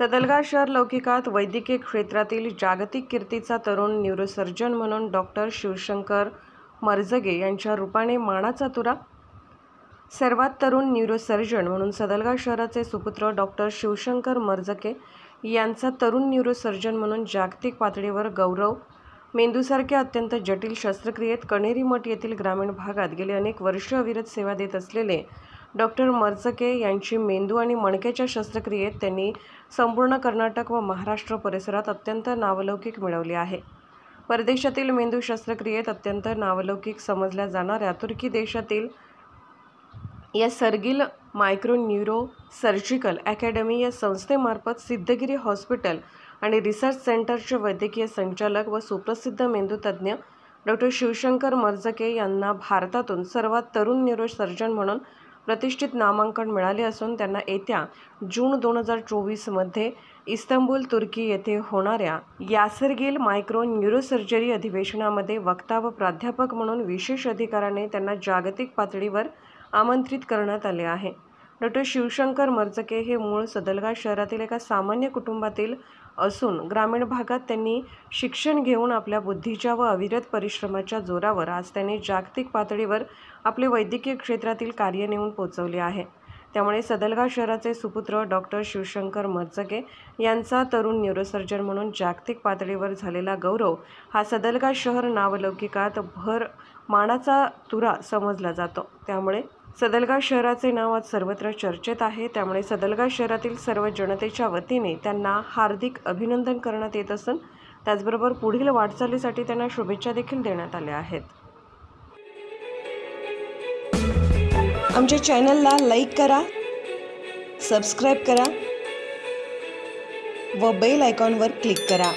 सदलगा शहर लौकिकात वैद्यकीय क्षेत्रातील जागतिक कीर्तीचा तरुण न्यूरोसर्जन म्हणून डॉक्टर शिवशंकर मरजगे यांच्या रूपाने मानाचा तुरा। सर्वात तरुण न्यूरोसर्जन म्हणून सदलगा शहराचे सुपुत्र डॉक्टर शिवशंकर मरजगे यांचा तरुण न्यूरोसर्जन म्हणून जागतिक पातळीवर गौरव। मेंदूसारख्या अत्यंत जटिल शस्त्रक्रियेत कणेरी मठ येथील ग्रामीण भागात गेली अनेक वर्षे अविरत सेवा देत असलेले डॉक्टर मरजगे यांची मेंदू आणि मणक्याच्या शस्त्रक्रियेत त्यांनी संपूर्ण कर्नाटक व महाराष्ट्र परिसरात अत्यंत नावलौकिक मिळवले आहे। परदेशातील मेंदू शस्त्रक्रियेत अत्यंत नावलौकिक समजल्या जाणाऱ्या तुर्की देशातील या सरगिल मायक्रो न्यूरो सर्जिकल अकॅडमी या संस्थेमार्फत सिद्धगिरी हॉस्पिटल आणि रिसर्च सेंटरचे वैद्यकीय संचालक व सुप्रसिद्ध मेंदूतज्ञ डॉक्टर शिवशंकर मरजगे यांना भारतातून सर्वात तरुण न्यूरोसर्जन म्हणून प्रतिष्ठित नामांकन मिळाले असून त्यांना येत्या जून 2024 मध्ये इस्तंबूल तुर्की येथे होणाऱ्या यासरगिल मायक्रो न्यूरोसर्जरी अधिवेशनामध्ये वक्ता व प्राध्यापक म्हणून विशेष अधिकाराने त्यांना जागतिक पातळीवर आमंत्रित करण्यात आले आहे। डॉक्टर शिवशंकर मरजगे हे मूळ सदलगा शहरातील एका सामान्य कुटुंबातील असून ग्रामीण भागात त्यांनी शिक्षण घेऊन आपल्या बुद्धीच्या व अविरत परिश्रमाच्या जोरावर आज त्यांनी जागतिक पातळीवर आपले वैद्यकीय क्षेत्रातील कार्य नेऊन पोहोचवले आहे। त्यामुळे सदलगा शहराचे सुपुत्र डॉक्टर शिवशंकर मरजगे यांचा तरुण न्यूरोसर्जन म्हणून जागतिक पातळीवर झालेला गौरव हा सदलगा शहर नावलौकिकात भर मानाचा तुरा समजला जातो। त्यामुळे सदलगा शहराचे नाव आज सर्वत्र चर्चेत आहे। त्यामुळे सदलगा शहरातील सर्व जनतेच्या वतीने त्यांना हार्दिक अभिनंदन करण्यात येत असून त्याचबरोबर पुढील वाटचालीसाठी त्यांना शुभेच्छा देखील देण्यात आल्या आहेत। आमच्या चॅनलला लाईक करा, सबस्क्राईब करा व बेल आयकॉनवर क्लिक करा।